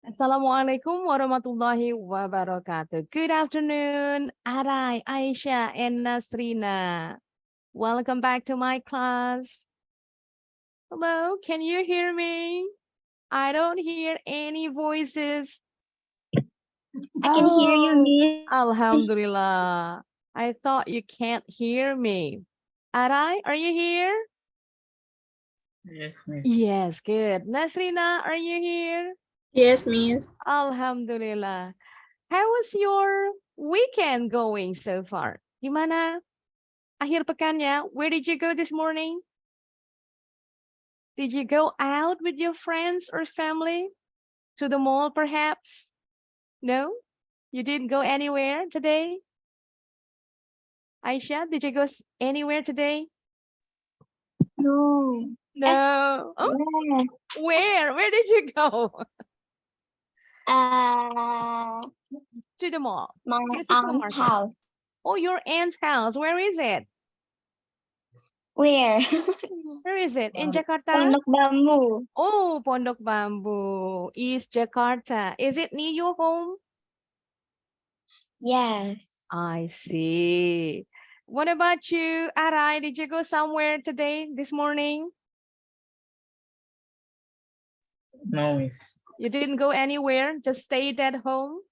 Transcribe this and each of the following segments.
Assalamualaikum warahmatullahi wabarakatuh. Good afternoon, Arai, Aisyah, and Nasrina. Welcome back to my class. Hello, can you hear me? I don't hear any voices. I can hear you, Oh, Miss. Alhamdulillah. I thought you can't hear me. Arai, are you here? Yes, Miss. Yes, good. Nasrina, are you here? Yes, Miss. Alhamdulillah. How was your weekend going so far? Gimana akhir pekannya? Where did you go this morning? Did you go out with your friends or family? To the mall perhaps? No? You didn't go anywhere today? Aisha, did you go anywhere today? No. No. Oh, Yeah. where? Where did you go? Uh, To the mall. my To the aunt's supermarket. house. Oh, your aunt's house. Where is it? Where? Where is it? In Jakarta? Pondok Bambu. Oh, Pondok Bambu, East Jakarta. Is it near your home? Yes. I see. What about you, Arai? Did you go somewhere today, this morning? No, Miss. You didn't go anywhere, just stayed at home?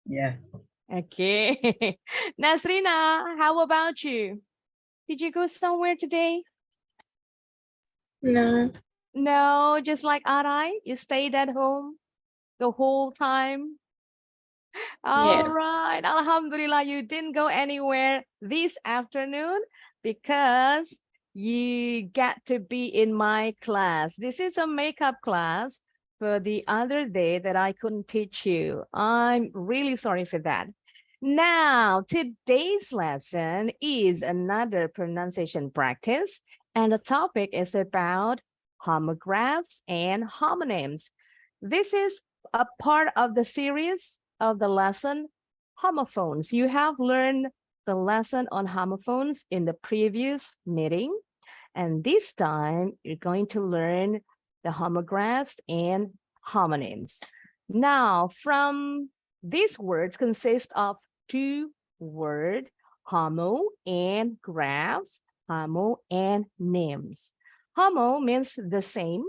Yeah. Okay. Nasrina, how about you? Did you go somewhere today? No. No, just like Arai, you stayed at home the whole time? All right. Alhamdulillah, you didn't go anywhere this afternoon because you get to be in my class. This is a makeup class for the other day that I couldn't teach you. I'm really sorry for that. Now, today's lesson is another pronunciation practice, and the topic is about homographs and homonyms. This is a part of the series of the lesson homophones. You have learned the lesson on homophones in the previous meeting, and this time you're going to learn the homographs and homonyms. Now, from these words consist of two words, homo and graphs, homo and names. Homo means the same.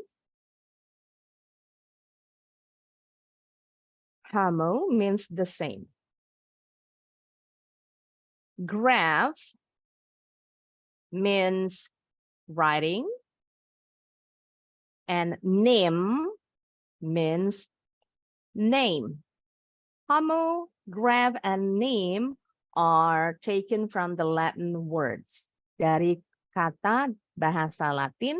Homo means the same. Graph means writing, and name means name. Homo, graph, and name are taken from the Latin words. Dari kata bahasa Latin,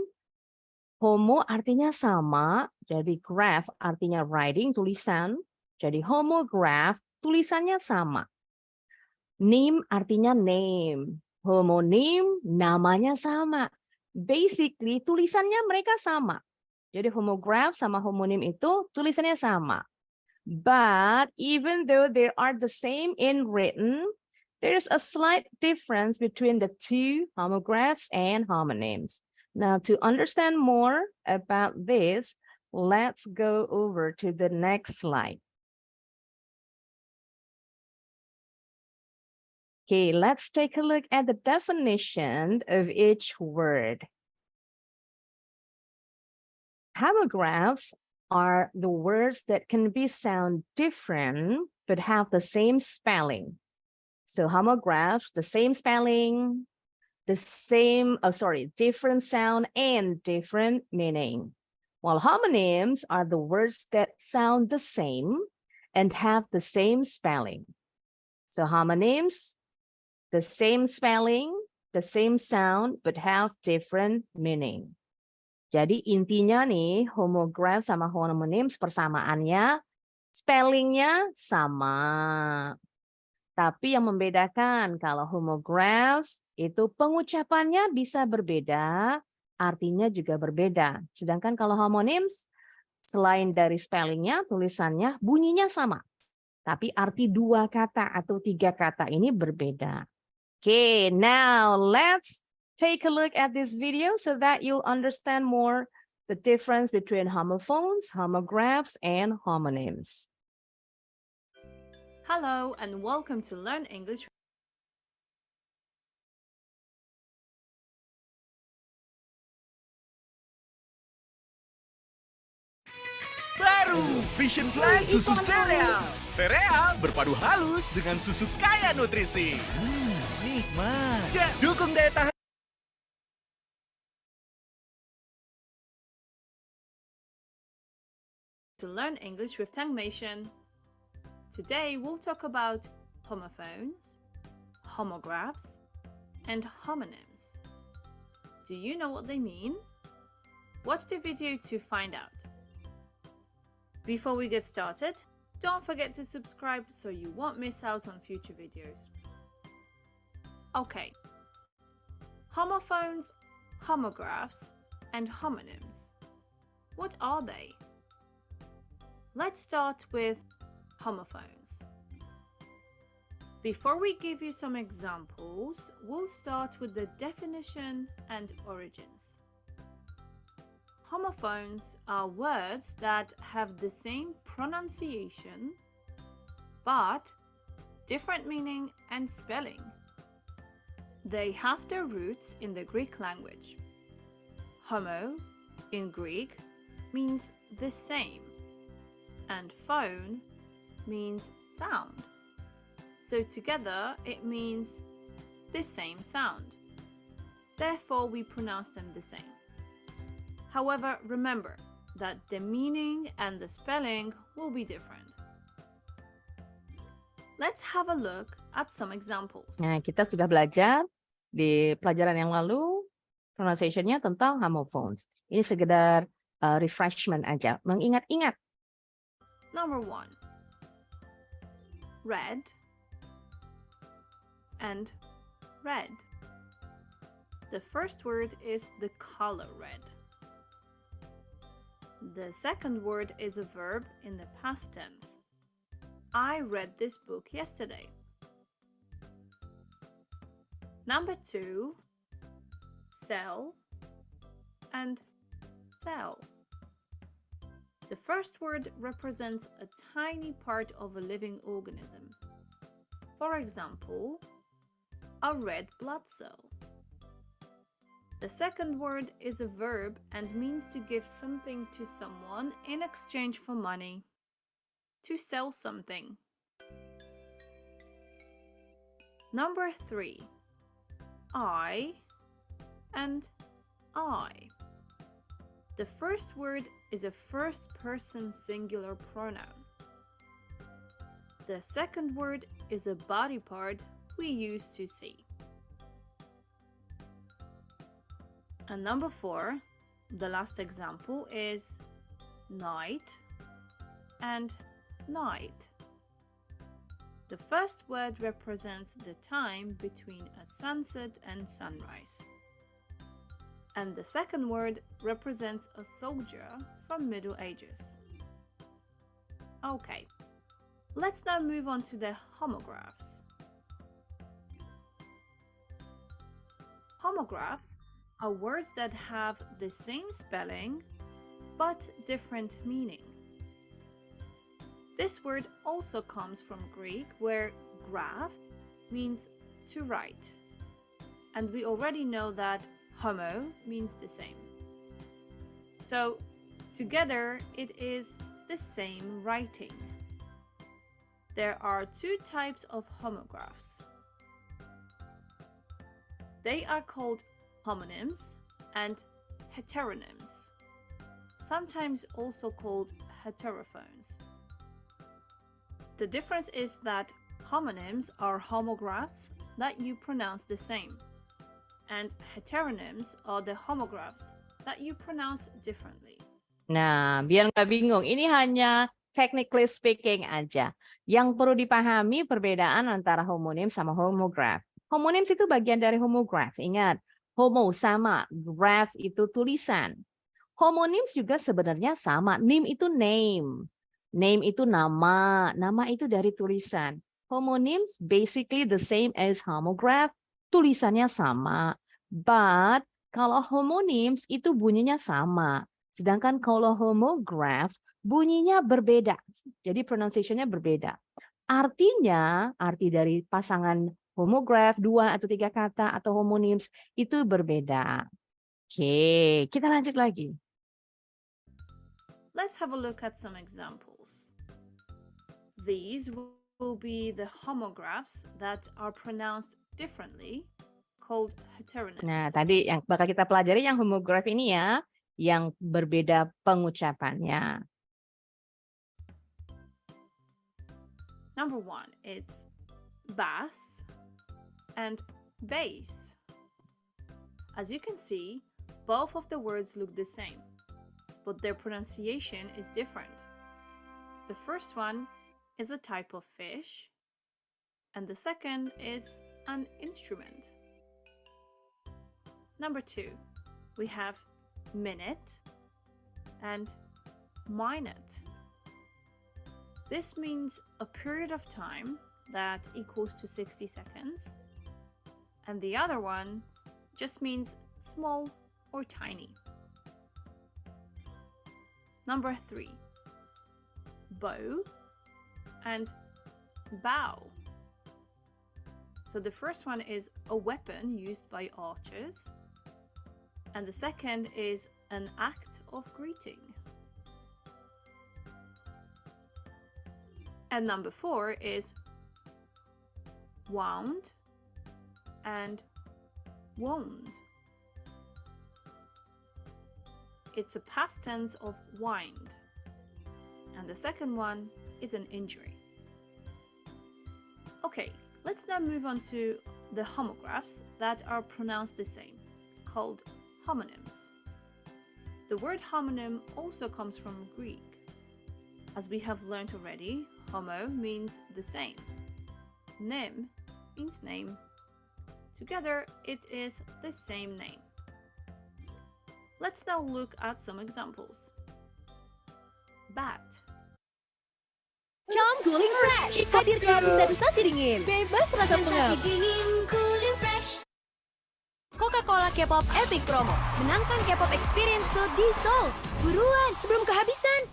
homo artinya sama, jadi graph artinya writing, tulisan. Jadi homograph, tulisannya sama. Name artinya name. Homonim namanya sama. Basically tulisannya mereka sama. Jadi homograph sama homonim itu tulisannya sama. But even though they are the same in written, there's a slight difference between the two homographs and homonyms. Now, to understand more about this, let's go over to the next slide. Okay, let's take a look at the definition of each word. Homographs are the words that can be sound different but have the same spelling. So homographs, the same spelling, different sound and different meaning. While homonyms are the words that sound the same and have the same spelling. So homonyms, the same spelling, the same sound, but have different meaning. Jadi intinya nih, homograph sama homonyms persamaannya, spellingnya sama. Tapi yang membedakan kalau homographs itu pengucapannya bisa berbeda, artinya juga berbeda. Sedangkan kalau homonyms, selain dari spellingnya, tulisannya, bunyinya sama. Tapi arti dua kata atau tiga kata ini berbeda. Okay, now let's take a look at this video so that you'll understand more the difference between homophones, homographs, and homonyms. Hello and welcome to Learn English. Baru Vision Plan susu sereal. Sereal berpadu halus dengan susu kaya nutrisi. Nikmat. Ya, dukung daya tahan. To learn English with Tangmation. Today we'll talk about homophones, homographs, and homonyms. Do you know what they mean? Watch the video to find out. Before we get started, don't forget to subscribe so you won't miss out on future videos. Okay. Homophones, homographs, and homonyms. What are they? Let's start with homophones. Before we give you some examples, we'll start with the definition and origins. Homophones are words that have the same pronunciation but different meaning and spelling. They have their roots in the Greek language. Homo in Greek means the same, and phone means sound. So together it means the same sound. Therefore we pronounce them the same. However, remember that the meaning and the spelling will be different. Let's have a look at some examples. Nah, kita sudah belajar di pelajaran yang lalu pronunciation-nya tentang homophones. Ini sekedar refreshment aja, mengingat-ingat. Number 1. Red and red. The first word is the color red. The second word is a verb in the past tense. I read this book yesterday. Number 2. Cell and cell. The first word represents a tiny part of a living organism. For example, a red blood cell. The second word is a verb and means to give something to someone in exchange for money. To sell something. Number 3. I and I. The first word is a first-person singular pronoun. The second word is a body part we use to see. And number 4, the last example is night and night. The first word represents the time between a sunset and sunrise. And the second word represents a soldier from Middle Ages. Okay, let's now move on to the homographs. Homographs are words that have the same spelling but different meaning. This word also comes from Greek, where graph means to write, and we already know that homo means the same. So together it is the same writing. There are two types of homographs. They are called homonyms and heteronyms, sometimes also called heterophones. The difference is that homonyms are homographs that you pronounce the same, and heteronyms are the homographs that you pronounce differently. Nah, biar nggak bingung, ini hanya technically speaking aja. Yang perlu dipahami perbedaan antara homonym sama homograph. Homonyms itu bagian dari homograph. Ingat, homo sama, graph itu tulisan. Homonyms juga sebenarnya sama. Nym itu name. Name itu nama. Nama itu dari tulisan. Homonyms basically the same as homograph. Tulisannya sama. But kalau homonyms itu bunyinya sama. Sedangkan kalau homographs bunyinya berbeda. Jadi pronunciation-nya berbeda. Artinya, arti dari pasangan homograph 2 atau 3 kata atau homonyms itu berbeda. Oke, kita lanjut lagi. Let's have a look at some examples. These will be the homographs that are pronounced differently, called heteronyms. Nah, tadi yang bakal kita pelajari yang homograph ini ya, yang berbeda pengucapannya. Number 1, it's bass and bass. As you can see, both of the words look the same, but their pronunciation is different. The first one is a type of fish, and the second is an instrument. Number 2, we have minute and minute. This means a period of time that equals to 60 seconds, and the other one just means small or tiny. Number 3, bow and bow. So the first one is a weapon used by archers, and the second is an act of greeting. And number 4 is wound and wound. It's a past tense of wind, and the second one is an injury. Okay, let's now move on to the homographs that are pronounced the same, called homonyms. The word homonym also comes from Greek. As we have learned already, homo means the same. Nym means name. Together, it is the same name. Let's now look at some examples. Bat. Cam Cooling Fresh hadirkan sensasi dingin, bebas rasa pengap. Coca-Cola K-pop Epic Promo. Menangkan K-pop Experience tuh di Seoul. Buruan sebelum kehabisan.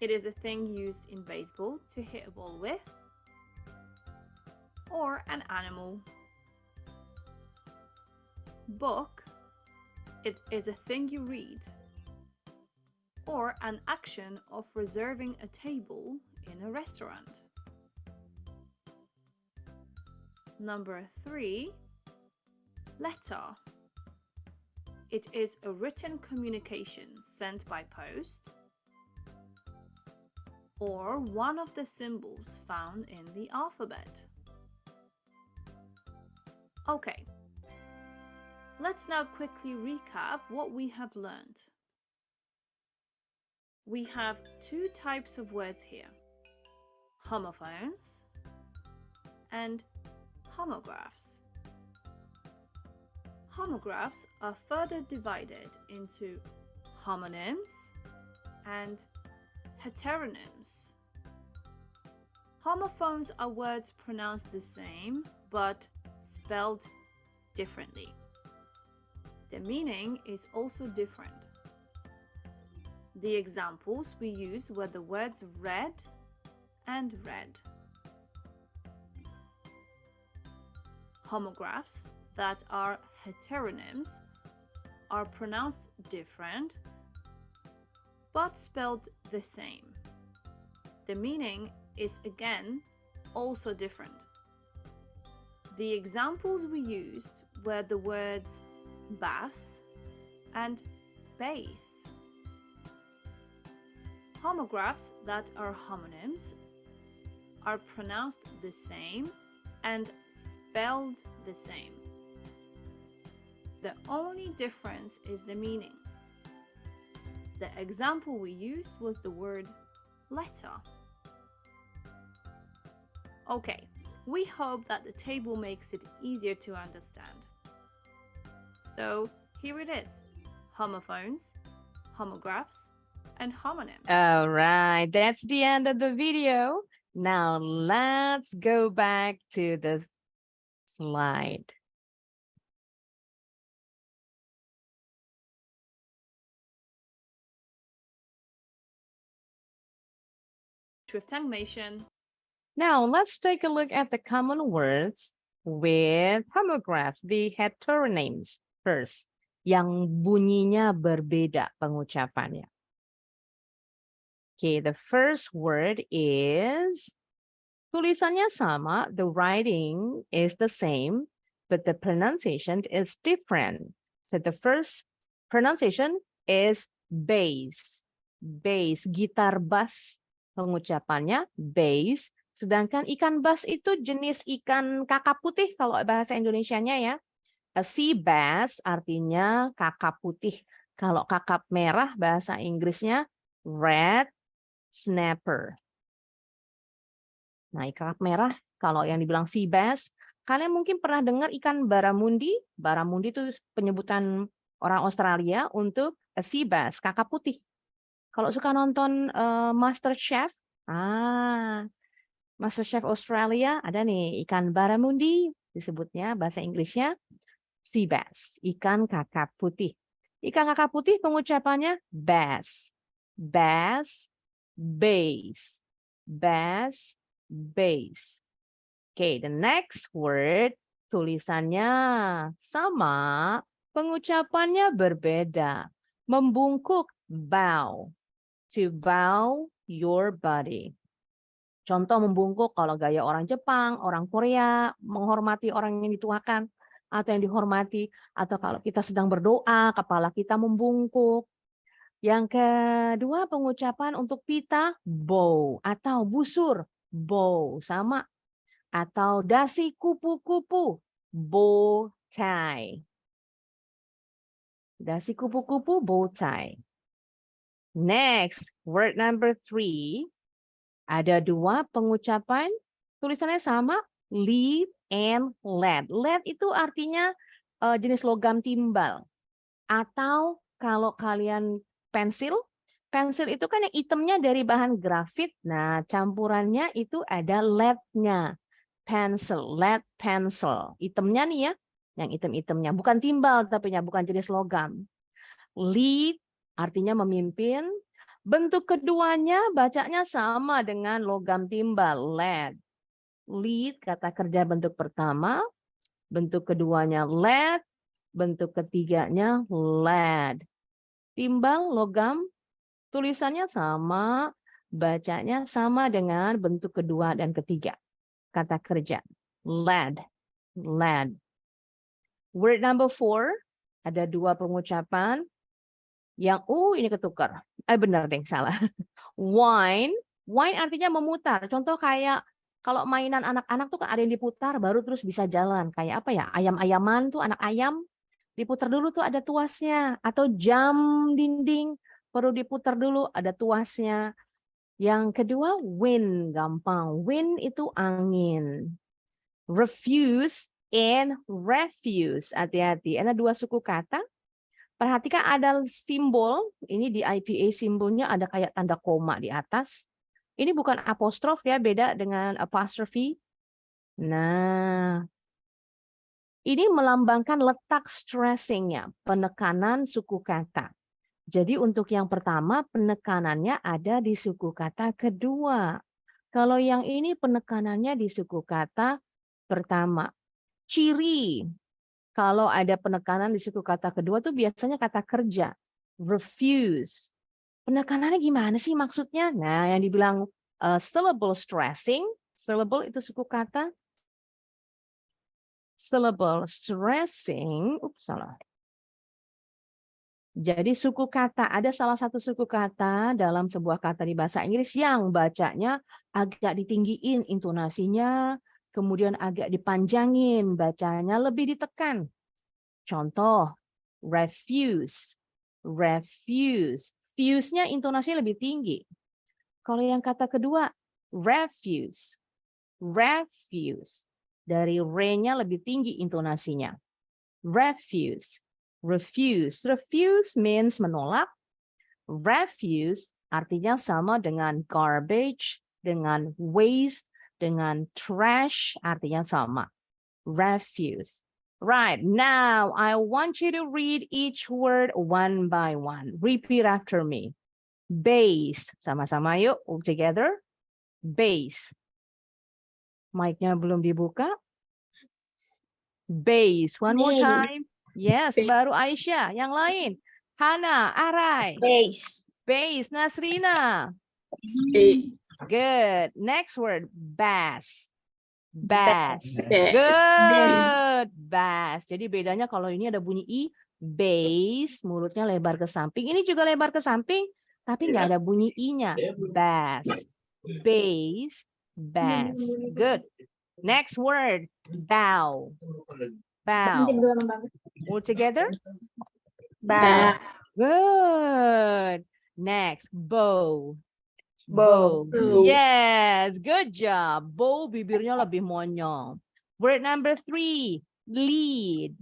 It is a thing used in baseball to hit a ball with, or an animal. Book. It is a thing you read, or an action of reserving a table in a restaurant. Number 3, letter. It is a written communication sent by post, or one of the symbols found in the alphabet. Okay, let's now quickly recap what we have learned. We have 2 types of words here: homophones and homographs. Homographs are further divided into homonyms and heteronyms. Homophones are words pronounced the same but spelled differently. The meaning is also different. The examples we used were the words red and red. Homographs that are heteronyms are pronounced different but spelled the same. The meaning is again also different. The examples we used were the words bass and bass. Homographs that are homonyms are pronounced the same and spelled the same. The only difference is the meaning. The example we used was the word letter. Okay, we hope that the table makes it easier to understand. So here it is: homophones, homographs, and homonyms. All right, that's the end of the video. Now let's go back to the slide. with Tangmation. Now, let's take a look at the common words with homographs, the heteronyms first, yang bunyinya berbeda pengucapannya. Okay, the first word is, tulisannya sama, the writing is the same, but the pronunciation is different. So the first pronunciation is bass. Bass, gitar bass, pengucapannya bass. Sedangkan ikan bass itu jenis ikan kakap putih kalau bahasa Indonesianya ya. A sea bass artinya kakap putih. Kalau kakap merah bahasa Inggrisnya red snapper. Nah, ikan kakap merah kalau yang dibilang sea bass, kalian mungkin pernah dengar ikan barramundi. Barramundi itu penyebutan orang Australia untuk a sea bass, kakap putih. Kalau suka nonton MasterChef, MasterChef Australia ada nih ikan barramundi disebutnya bahasa Inggrisnya sea bass, ikan kakap putih. Ikan kakap putih pengucapannya bass, bass, bass, bass, bass. Okay, the next word tulisannya sama, pengucapannya berbeda. Membungkuk, bow, to bow your body. Contoh membungkuk kalau gaya orang Jepang, orang Korea, menghormati orang yang dituakan atau yang dihormati. Atau kalau kita sedang berdoa, kepala kita membungkuk. Yang kedua pengucapan untuk pita, bow atau busur, bow sama. Atau dasi kupu-kupu, bow tie. Dasi kupu-kupu, bow tie. Next, word number 3. Ada dua pengucapan, tulisannya sama, lead and lead. Lead itu artinya jenis logam timbal. Atau kalau kalian pensil itu kan yang hitamnya dari bahan grafit. Nah, campurannya itu ada lead-nya. Pencil, lead pencil. Hitamnya nih ya, yang hitam-hitamnya. Bukan timbal, tapi bukan jenis logam. Lead artinya memimpin. Bentuk keduanya bacanya sama dengan logam timbal, lead. Lead, kata kerja bentuk pertama. Bentuk keduanya lead. Bentuk ketiganya lead. Timbal, logam, tulisannya sama. Bacanya sama dengan bentuk kedua dan ketiga. Kata kerja, lead, lead. Word number 4, ada dua pengucapan. Yang ini ketukar. Benar deh, salah. Wine artinya memutar. Contoh kayak kalau mainan anak-anak tuh kan ada yang diputar baru terus bisa jalan. Kayak apa ya? Ayam-ayaman tuh, anak ayam diputar dulu tuh ada tuasnya. Atau jam dinding perlu diputar dulu ada tuasnya. Yang kedua wind, gampang. Wind itu angin. Refuse and refuse. Hati-hati. Ada dua suku kata. Perhatikan ada simbol, ini di IPA simbolnya ada kayak tanda koma di atas. Ini bukan apostrof ya, beda dengan apostrophe. Nah, ini melambangkan letak stressingnya, penekanan suku kata. Jadi untuk yang pertama penekanannya ada di suku kata kedua. Kalau yang ini penekanannya di suku kata pertama. Ciri. Kalau ada penekanan di suku kata kedua tuh biasanya kata kerja. Refuse. Penekanannya gimana sih maksudnya? Nah, yang dibilang syllable stressing. Syllable itu suku kata. Syllable stressing. Salah. Jadi suku kata. Ada salah satu suku kata dalam sebuah kata di bahasa Inggris yang bacanya agak ditinggiin intonasinya. Kemudian agak dipanjangin, bacanya lebih ditekan. Contoh, refuse. Refuse. Fuse-nya intonasinya lebih tinggi. Kalau yang kata kedua, refuse. Refuse. Dari re-nya lebih tinggi intonasinya. Refuse. Refuse. Refuse means menolak. Refuse artinya sama dengan garbage, dengan waste, dengan trash artinya sama. refuse. Right, now I want you to read each word one by one. Repeat after me. Base. Sama-sama yuk, all together. Base. Mic-nya belum dibuka. Base. One more Base. time. Yes, Base. baru Aisyah. Yang lain. Hana, Arai. Base. Base. Nasrina. A. Good. Next word, bass. Bass. Bass. Good. Bass. Jadi bedanya kalau ini ada bunyi I, bass, mulutnya lebar ke samping. Ini juga lebar ke samping, tapi nggak ada bunyi I-nya. Bass. Bass. Bass. Good. Next word, bow. Bow. All together? Bow. Good. Next, bow. Bow. Yes, good job. Bow bibirnya lebih monyong. Word number 3, lead.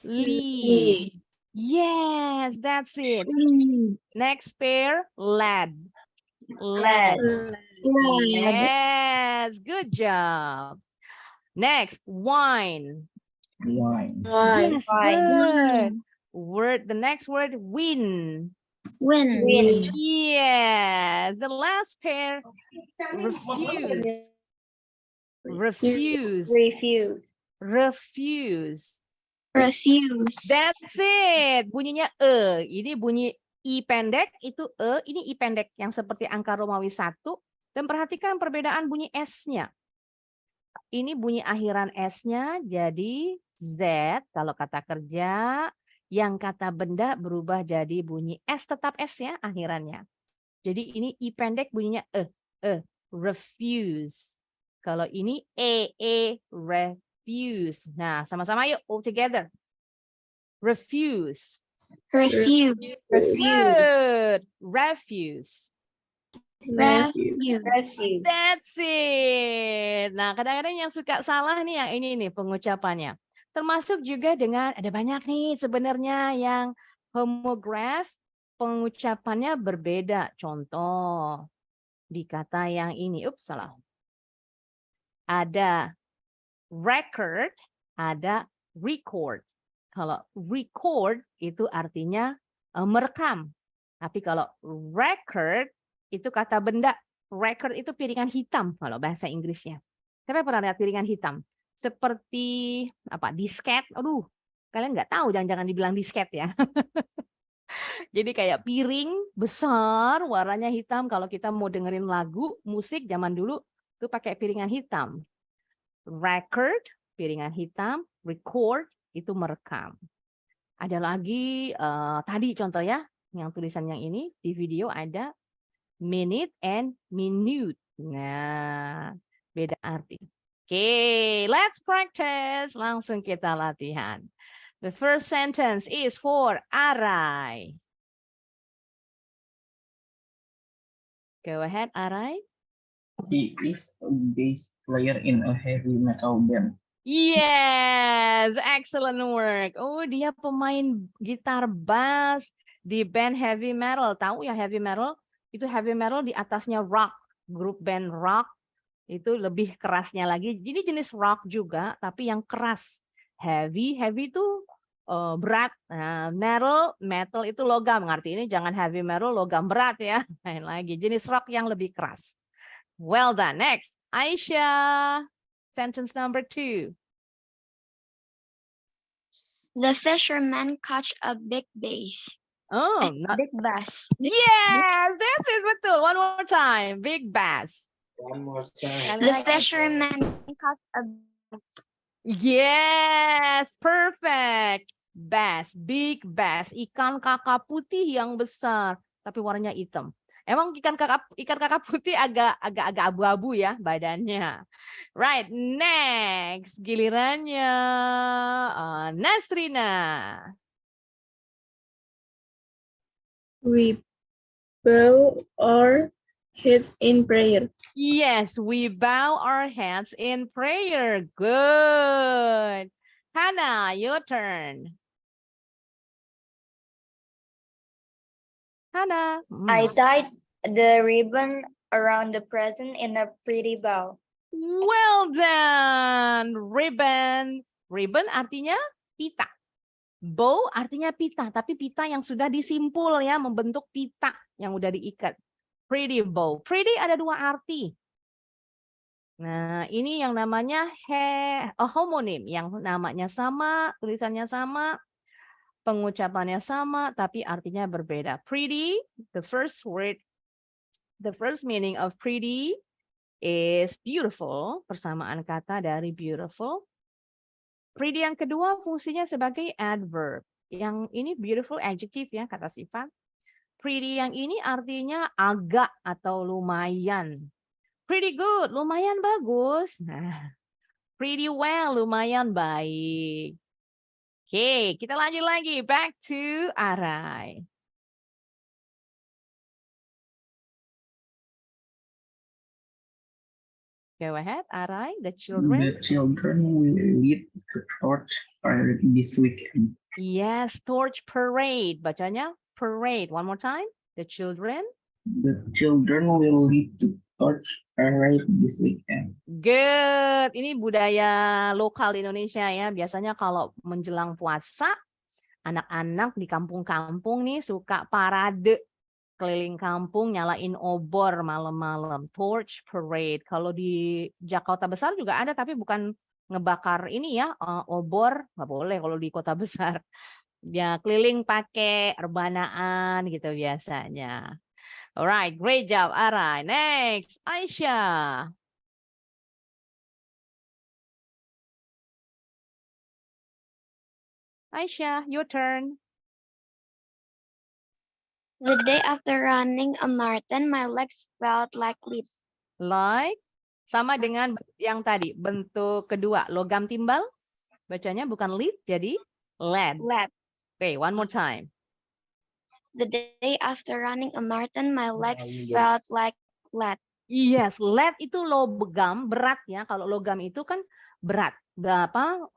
Lead. Yes, that's it. Next pair, lad. Lad. Yes, good job. Next, wine. Wine. Yes, good. The next word, win. Win. Yes, the last pair, refuse. Refuse. Refuse. Refuse. That's it. Bunyinya Ini bunyi I pendek, itu ini I pendek yang seperti angka Romawi 1. Dan perhatikan perbedaan bunyi S-nya. Ini bunyi akhiran S-nya jadi Z kalau kata kerja. Yang kata benda berubah jadi bunyi S, tetap S ya akhirannya. Jadi ini I pendek bunyinya refuse. Kalau ini refuse. Nah, sama-sama yuk, all together. Refuse. Refuse. Good. Refuse. Refuse. That's it. Nah, kadang-kadang yang suka salah nih yang ini nih pengucapannya. Termasuk juga dengan ada banyak nih sebenarnya yang homograph pengucapannya berbeda. Contoh di kata yang ini, salah. Ada record, ada record. Kalau record itu artinya merekam. Tapi kalau record itu kata benda. Record itu piringan hitam kalau bahasa Inggrisnya. Siapa pernah lihat piringan hitam? Seperti apa? Disket. Aduh, kalian nggak tahu, jangan-jangan dibilang disket ya. Jadi kayak piring besar, warnanya hitam. Kalau kita mau dengerin lagu, musik zaman dulu itu pakai piringan hitam. Record, piringan hitam. Record, itu merekam. Ada lagi tadi contoh ya, yang tulisan yang ini di video ada minute and minute. Nah, beda arti. Okay, let's practice. Langsung kita latihan. The first sentence is for Arai. Go ahead, Arai. He is a bass player in a heavy metal band. Yes, excellent work. Oh, dia pemain gitar bass di band heavy metal. Tahu ya heavy metal? Itu heavy metal di atasnya rock. Grup band rock. Itu lebih kerasnya lagi. Ini jenis rock juga, tapi yang keras. Heavy itu berat. Nah, metal itu logam. Ngerti ini jangan heavy metal, logam berat ya. Lain lagi. Jenis rock yang lebih keras. Well done. Next, Aisyah. Sentence number 2. The fisherman caught a big bass. Oh, Big bass. yes, that's it. Betul. One more time. Big bass. One more time. The fisherman caught a Yes, perfect. Bass, big bass, ikan kakap putih yang besar, tapi warnanya hitam. Emang ikan kakap putih agak abu-abu ya badannya. Right, next gilirannya Nasrina. We bow our heads in prayer. Yes, we bow our heads in prayer. Good. Hannah, your turn. Hannah. I tied the ribbon around the present in a pretty bow. Well done. Ribbon. Ribbon artinya pita. Bow artinya pita, tapi pita yang sudah disimpul ya, membentuk pita yang udah diikat. Pretty bow. Pretty ada dua arti. Nah, ini yang namanya homonym, yang namanya sama, tulisannya sama, pengucapannya sama, tapi artinya berbeda. Pretty, the first meaning of pretty is beautiful, persamaan kata dari beautiful. Pretty yang kedua fungsinya sebagai adverb. Yang ini beautiful adjective ya, kata sifat. Pretty yang ini artinya agak atau lumayan. Pretty good, lumayan bagus. Nah, pretty well, lumayan baik. Oke, kita lanjut lagi. Back to Arai. Go ahead, Arai. The children. The children will lead the torch parade this weekend. Yes, torch parade. Bacanya parade. One more time. The children. The children will lead the torch parade this weekend. Good. Ini budaya lokal Indonesia ya. Biasanya kalau menjelang puasa, anak-anak di kampung-kampung nih suka parade keliling kampung nyalain obor malam-malam. Torch parade. Kalau di Jakarta Besar juga ada, tapi bukan ngebakar ini ya, obor. Nggak boleh kalau di kota besar. Ya keliling pakai rebanaan gitu biasanya. Alright, great job, Arai. Next, Aisyah. Aisyah, your turn. The day after running a marathon, my legs felt like lead. Like, sama dengan yang tadi, bentuk kedua, logam timbal. Bacanya bukan lead, jadi lead. Lead. Okay, one more time. The day after running a marathon, my legs felt like lead. Yes, lead itu logam berat ya. Kalau logam itu kan berat. Berapa?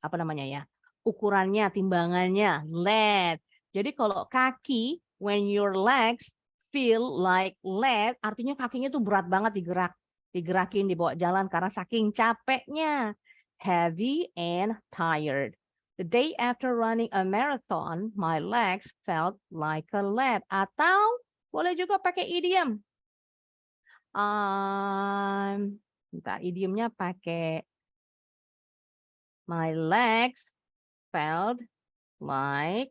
Apa namanya ya? Ukurannya, timbangannya, lead. Jadi kalau kaki, when your legs feel like lead, artinya kakinya tuh berat banget digerakin, dibawa jalan karena saking capeknya. Heavy and tired. The day after running a marathon, my legs felt like a lead. Atau boleh juga pakai idiom. Idiomnya pakai my legs felt like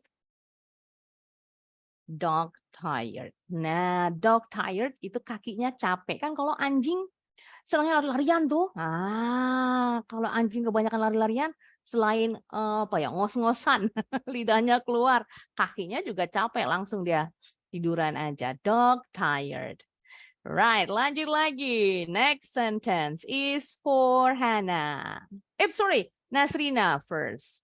dog tired. Nah, dog tired itu kakinya capek. Kan kalau anjing senangnya lari-larian tuh. Kalau anjing kebanyakan lari-larian, selain ngos-ngosan, lidahnya keluar, kakinya juga capek, langsung dia tiduran aja. Dog tired. Right, lanjut lagi. Next sentence is for Hannah. Sorry, Nasrina first.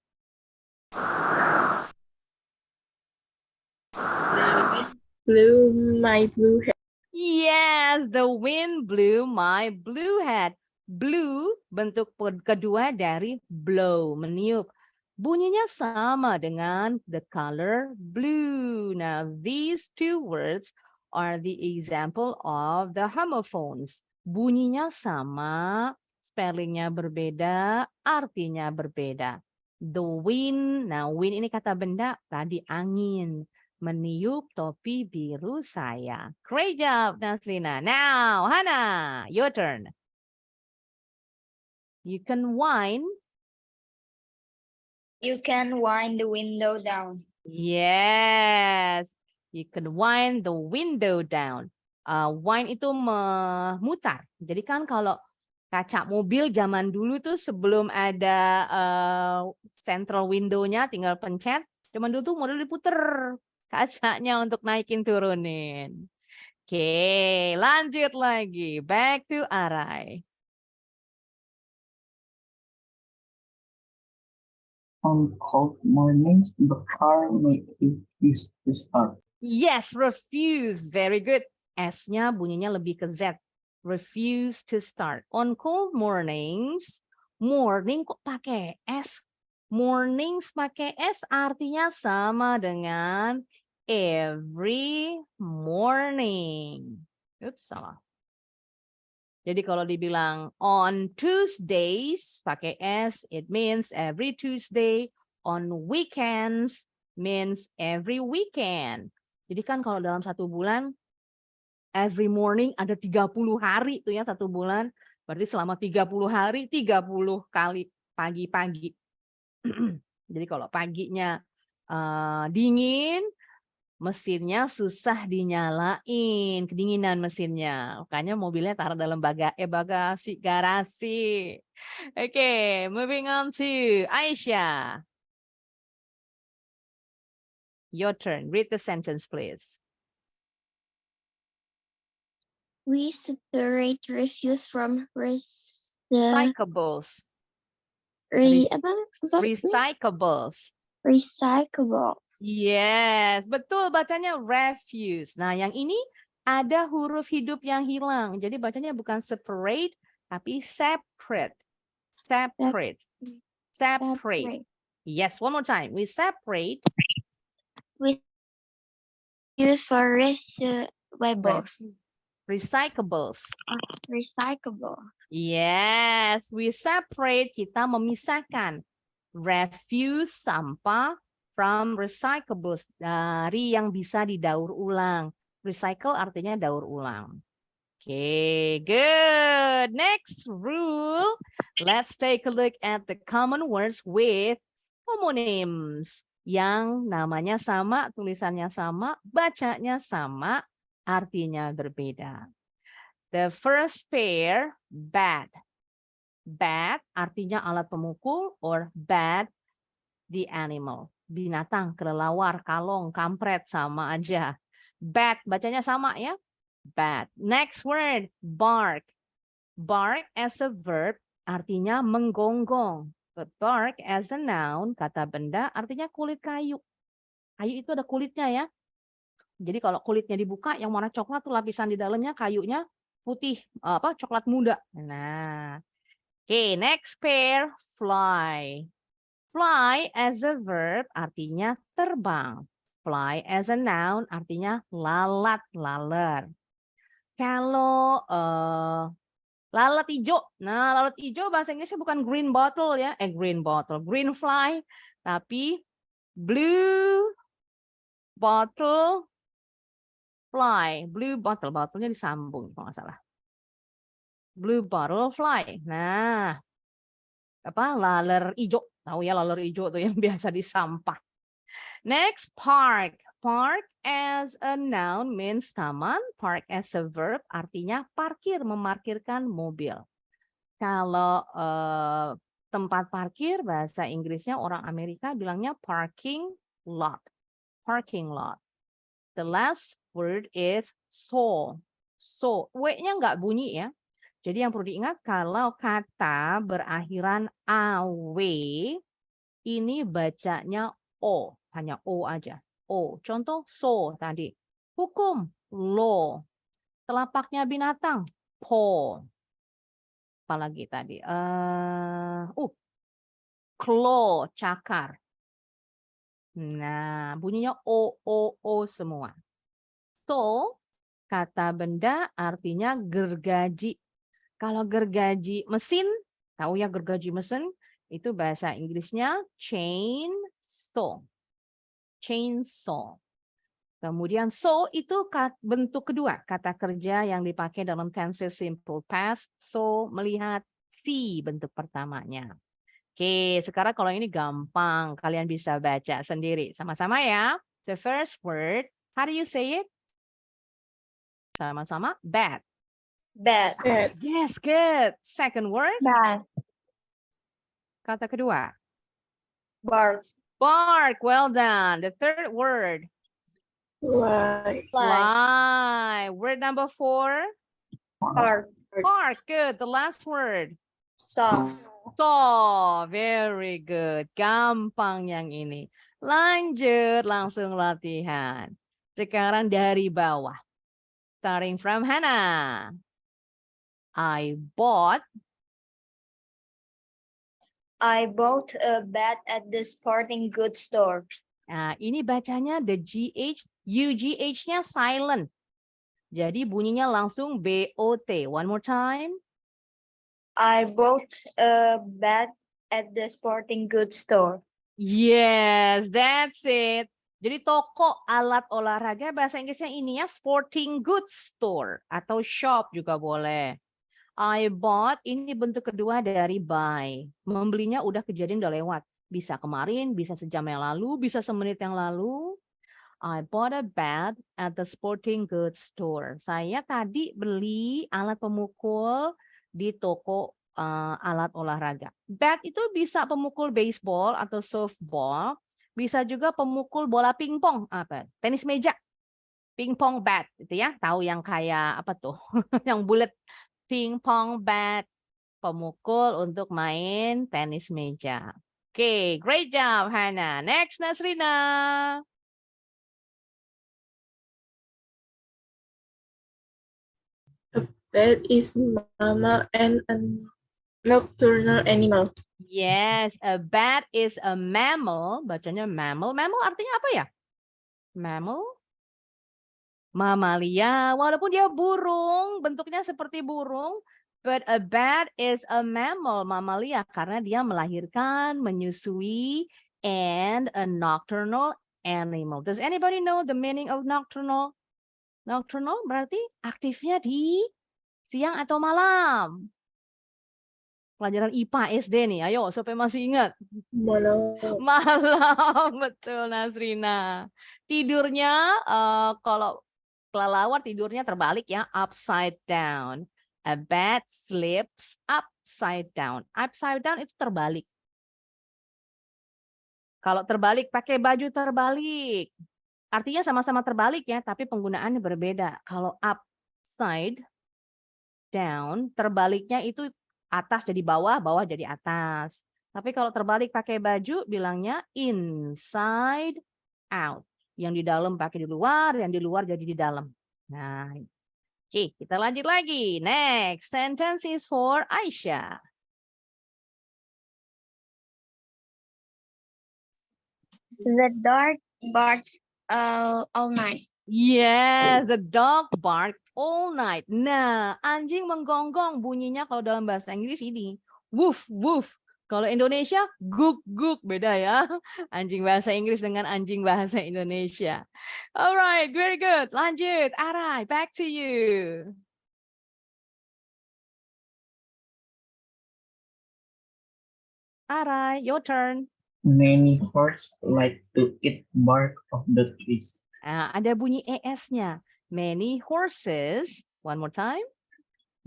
Blew my blue hat. Yes, the wind blew my blue hat. Blue bentuk kedua dari blow, meniup. Bunyinya sama dengan the color blue. Now, these two words are the example of the homophones. Bunyinya sama, spellingnya berbeda, artinya berbeda. The wind, nah wind ini kata benda, tadi angin. Meniup topi biru saya. Great job, Nasrina. Now, Hannah, your turn. You can wind. You can wind the window down. Yes, you can wind the window down. Wind itu memutar. Jadi kan kalau kaca mobil zaman dulu tuh sebelum ada central window-nya tinggal pencet. Zaman dulu tuh model diputer kacanya untuk naikin turunin. Oke, lanjut lagi. Back to Arai. On cold mornings, the car may refuse to start. Yes, refuse. Very good. S-nya bunyinya lebih ke Z. Refuse to start. On cold mornings, morning kok pakai S? Mornings pakai S artinya sama dengan every morning. Oops, salah. Jadi kalau dibilang on Tuesdays pakai S, it means every Tuesday. On weekends means every weekend. Jadi kan kalau dalam satu bulan, every morning ada 30 hari tuh ya satu bulan. Berarti selama 30 hari, 30 kali pagi-pagi. Jadi kalau paginya dingin, mesinnya susah dinyalain, kedinginan mesinnya. Makanya mobilnya taruh dalam bagasi garasi. Oke, moving on to Aisyah. Your turn. Read the sentence, please. We separate refuse from Recyclables. Recyclables. recyclable. Yes, betul bacanya refuse. Nah, yang ini ada huruf hidup yang hilang. Jadi bacanya bukan separate, tapi separate. Separate. Separate. Yes, one more time. We separate. We use for recyclables. Recyclables. Recyclable. Yes, we separate. Kita memisahkan refuse sampah from recyclables dari yang bisa didaur ulang. Recycle artinya daur ulang. Okay, good. Next rule. Let's take a look at the common words with homonyms. Yang namanya sama, tulisannya sama, bacanya sama, artinya berbeda. The first pair, bat. Bat artinya alat pemukul or bat the animal. Binatang, kelelawar, kalong, kampret sama aja. Bat bacanya sama ya. Bat. Next word, bark. Bark as a verb artinya menggonggong. But bark as a noun, kata benda, artinya kulit kayu. Kayu itu ada kulitnya ya. Jadi kalau kulitnya dibuka, yang warna coklat tuh lapisan di dalamnya, kayunya putih, coklat muda. Nah, okay, next pair, fly. Fly as a verb artinya terbang. Fly as a noun artinya lalat, laler. Kalau lalat hijau. Nah, lalat hijau bahasa Inggrisnya bukan green bottle ya. Green bottle. Green fly. Tapi blue bottle fly. Blue bottle. Bottle-nya disambung kalau nggak salah. Blue bottle fly. Nah, laler hijau. Tahu ya laler hijau tuh yang biasa di sampah. Next, park. Park as a noun means taman. Park as a verb artinya parkir, memarkirkan mobil. Kalau tempat parkir bahasa Inggrisnya orang Amerika bilangnya parking lot. Parking lot. The last word is so. So, W-nya nggak bunyi ya. Jadi yang perlu diingat kalau kata berakhiran aw ini bacanya o, hanya o aja. O. Contoh so tadi. Hukum, law. Telapaknya binatang, paw. Apalagi tadi? Claw, cakar. Nah, bunyinya o semua. So, kata benda artinya gergaji. Kalau gergaji mesin, tahu ya gergaji mesin, itu bahasa Inggrisnya chainsaw. Chainsaw. Kemudian so itu bentuk kedua kata kerja yang dipakai dalam tense simple past. So melihat, see bentuk pertamanya. Oke, sekarang kalau ini gampang, kalian bisa baca sendiri sama-sama ya. The first word, how do you say it? Sama-sama, bat. Bat. Yes, good. Second word, Bat. kata kedua. Bark. Bark, well done. The third word, Fly. fly. Word number 4, Bark. park, good. The last word, Stop. saw, very good. Gampang yang ini. Lanjut, langsung latihan. Sekarang dari bawah. Starting from Hannah. I bought a bat at the sporting goods store. Nah, ini bacanya the GH, UGH-nya silent. Jadi bunyinya langsung BOT. One more time. I bought a bat at the sporting goods store. Yes, that's it. Jadi toko alat olahraga bahasa Inggrisnya ini ya sporting goods store atau shop juga boleh. I bought ini bentuk kedua dari buy. Membelinya udah kejadian udah lewat. Bisa kemarin, bisa sejam yang lalu, bisa semenit yang lalu. I bought a bat at the sporting goods store. Saya tadi beli alat pemukul di toko alat olahraga. Bat itu bisa pemukul baseball atau softball. Bisa juga pemukul bola pingpong, apa? Tenis meja. Pingpong bat itu ya. Tahu yang kayak apa tuh? Yang bulat. Pingpong bat. Pemukul untuk main tenis meja. Oke, great job Hannah. Next Nasrina. Bat is mammal and a nocturnal animal. Yes, a bat is a mammal. Bacanya mammal. Mammal artinya apa ya? Mammal? Mamalia. Walaupun dia burung, bentuknya seperti burung. But a bat is a mammal, mamalia. Karena dia melahirkan, menyusui, and a nocturnal animal. Does anybody know the meaning of nocturnal? Nocturnal berarti aktifnya di siang atau malam. Pelajaran IPA SD nih, ayo supaya masih ingat. Malam. Malam, betul Nasrina. Tidurnya kalau kelelawar tidurnya terbalik ya, upside down. A bat sleeps upside down. Upside down itu terbalik. Kalau terbalik pakai baju terbalik. Artinya sama-sama terbalik ya, tapi penggunaannya berbeda. Kalau upside down, terbaliknya itu atas jadi bawah, bawah jadi atas. Tapi kalau terbalik pakai baju, bilangnya inside out. Yang di dalam pakai di luar, yang di luar jadi di dalam. Nah, oke, kita lanjut lagi. Next sentence is for Aisyah. The dog barks all night. Yes, the dog barked all night. Nah, anjing menggonggong bunyinya kalau dalam bahasa Inggris ini woof woof. Kalau Indonesia guk guk, beda ya. Anjing bahasa Inggris dengan anjing bahasa Indonesia. Alright, very good. Lanjut, Arai, back to you. Arai, your turn. Many horses like to eat bark of the trees. Nah, ada bunyi ES-nya. Many horses. One more time.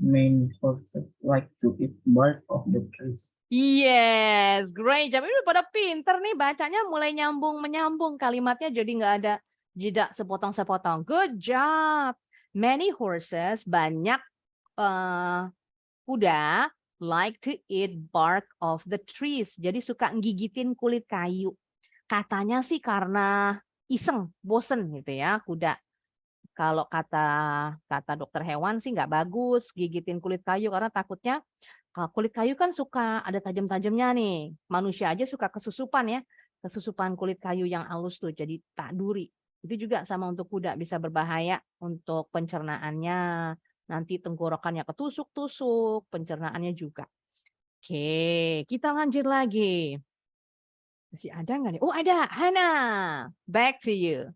Many horses like to eat bark of the trees. Yes, great job. Ini pada pinter nih bacanya, mulai nyambung-menyambung. Kalimatnya jadi nggak ada jeda sepotong-sepotong. Good job. Many horses, banyak kuda, like to eat bark of the trees. Jadi suka ngigitin kulit kayu. Katanya sih karena iseng, bosen gitu ya kuda. Kalau kata dokter hewan sih nggak bagus gigitin kulit kayu karena takutnya kulit kayu kan suka ada tajam-tajamnya nih. Manusia aja suka kesusupan ya, kesusupan kulit kayu yang halus tuh jadi tak duri. Itu juga sama untuk kuda bisa berbahaya untuk pencernaannya. Nanti tenggorokannya ketusuk-tusuk, pencernaannya juga. Oke, kita lanjut lagi. Masih ada nggak nih? Oh ada, Hannah. Back to you.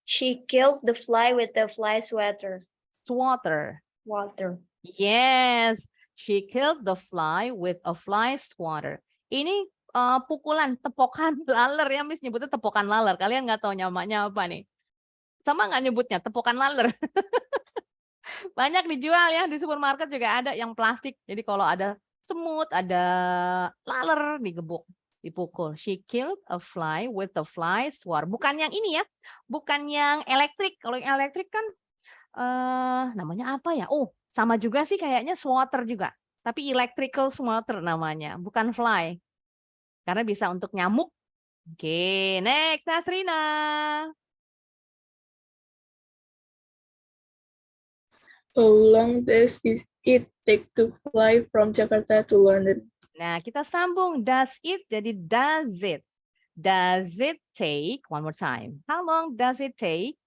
She killed the fly with the fly swatter. Swatter. Water. Yes, she killed the fly with a fly swatter. Ini pukulan, tepokan laler ya, Miss nyebutnya tepokan laler. Kalian nggak tahu namanya apa nih? Sama nggak nyebutnya tepokan laler? Banyak dijual ya di supermarket juga ada yang plastik. Jadi kalau ada semut, ada laler digebuk, dipukul. She killed a fly with a fly swatter. Bukan yang ini ya, bukan yang elektrik. Kalau yang elektrik kan namanya apa ya? Oh, sama juga sih kayaknya swatter juga. Tapi electrical swatter namanya, bukan fly. Karena bisa untuk nyamuk. Oke, next Nasrina. How long does it take to fly from Jakarta to London? Nah, kita sambung does it jadi does it. Does it take, one more time. How long does it take?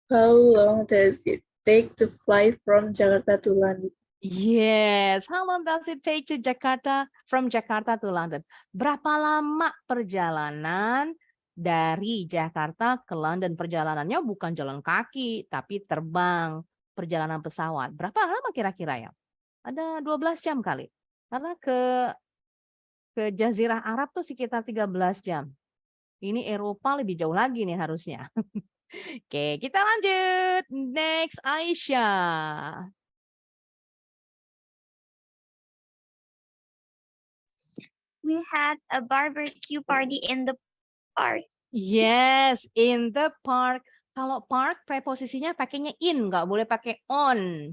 How long does it take to fly from Jakarta to London? Yes, how long does it take to Jakarta from Jakarta to London? Berapa lama perjalanan dari Jakarta ke London? Perjalanannya bukan jalan kaki, tapi terbang, perjalanan pesawat. Berapa lama kira-kira ya? Ada 12 jam kali. Karena ke Jazirah Arab tuh sekitar 13 jam. Ini Eropa lebih jauh lagi nih harusnya. Oke, kita lanjut. Next, Aisyah. We had a barbecue party in the park. Yes, in the park. Kalau park preposisinya pakainya in, nggak boleh pakai on.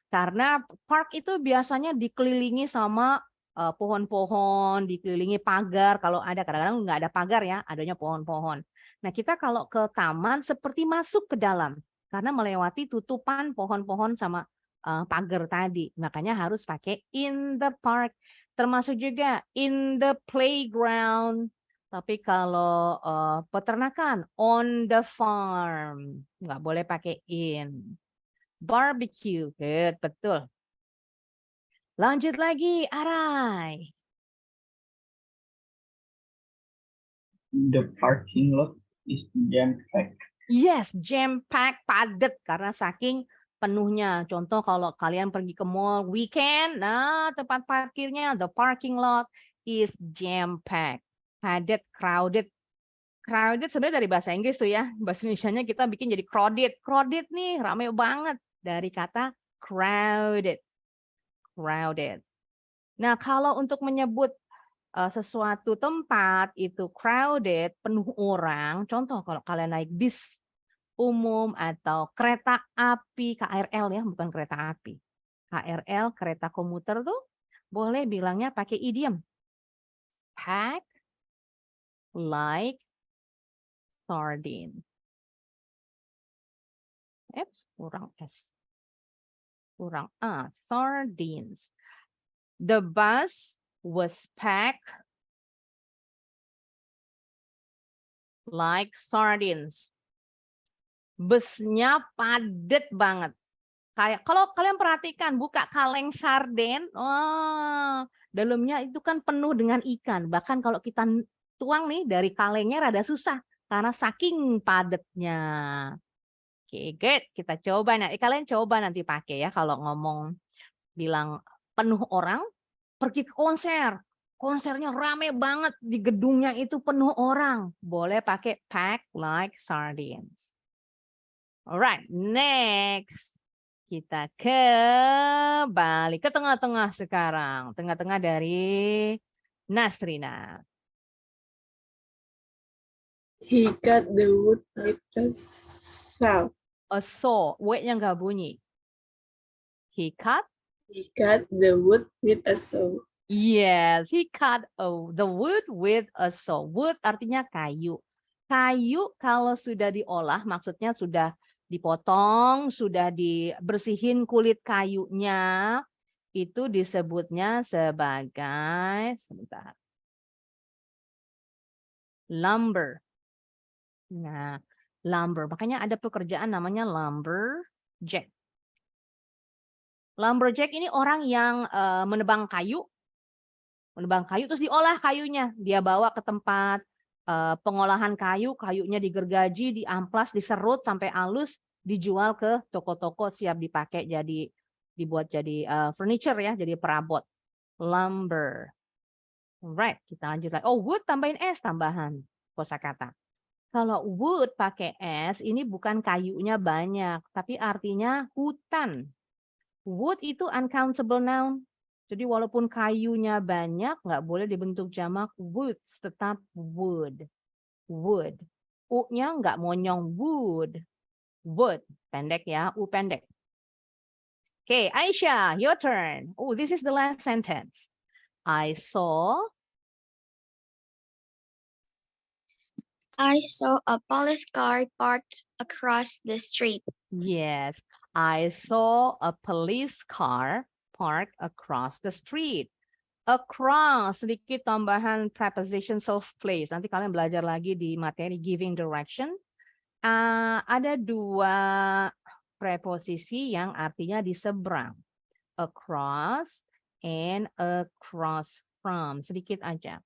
Karena park itu biasanya dikelilingi sama pohon-pohon, dikelilingi pagar. Kalau ada, kadang-kadang nggak ada pagar ya, adanya pohon-pohon. Nah, kita kalau ke taman seperti masuk ke dalam. Karena melewati tutupan pohon-pohon sama pagar tadi. Makanya harus pakai in the park. Termasuk juga in the playground. Tapi kalau peternakan, on the farm. Nggak boleh pakai in. Barbecue, good, betul. Lanjut lagi, Arai. The parking lot is jam-packed. Yes, jam-packed, padat karena saking penuhnya. Contoh kalau kalian pergi ke mall weekend, nah tempat parkirnya, the parking lot is jam-packed. Padat, crowded. Crowded sebenarnya dari bahasa Inggris tuh ya. Bahasa Indonesianya kita bikin jadi crowded. Crowded nih, ramai banget. Dari kata crowded. Crowded. Nah, kalau untuk menyebut sesuatu tempat itu crowded, penuh orang, contoh kalau kalian naik bis umum atau kereta api, KRL ya, bukan kereta api. KRL, kereta komuter tuh boleh bilangnya pakai idiom. Pack like sardine. Kurang S. Kurang A, sardines. The bus was packed like sardines. Busnya padat banget. Kayak kalau kalian perhatikan buka kaleng sarden, dalamnya itu kan penuh dengan ikan. Bahkan kalau kita tuang nih dari kalengnya rada susah karena saking padatnya. Oke, good. Kita coba kalian coba nanti pakai ya kalau ngomong bilang penuh orang, pergi ke konser. Konsernya rame banget di gedungnya itu penuh orang. Boleh pakai pack like sardines. Alright, next. Kita balik ke tengah-tengah sekarang. Tengah-tengah dari Nasrina. He cut the wood with a saw. A saw, W-nya nggak bunyi. He cut the wood with a saw. Yes, he cut the wood with a saw. Wood artinya kayu. Kayu kalau sudah diolah, maksudnya sudah dipotong, sudah dibersihin kulit kayunya, itu disebutnya sebagai lumber. Nah, lumber. Makanya ada pekerjaan namanya lumberjack. Lumberjack ini orang yang menebang kayu. Menebang kayu terus diolah kayunya. Dia bawa ke tempat pengolahan kayu, kayunya digergaji, diamplas, diserut sampai halus, dijual ke toko-toko siap dipakai dibuat jadi furniture ya, jadi perabot. Lumber. Right, kita lanjut lagi. Oh, wood tambahin S tambahan kosakata. Kalau wood pakai S ini bukan kayunya banyak, tapi artinya hutan. Wood itu uncountable noun. Jadi walaupun kayunya banyak, nggak boleh dibentuk jamak woods, tetap wood. Wood. U-nya nggak monyong wood. Wood. Pendek ya, U pendek. Oke, Aisyah, your turn. Oh, this is the last sentence. I saw a police car parked across the street. Yes, I saw a police car parked across the street. Across, sedikit tambahan prepositions of place. Nanti kalian belajar lagi di materi giving direction. Ada dua preposisi yang artinya di seberang. Across and across from. Sedikit aja.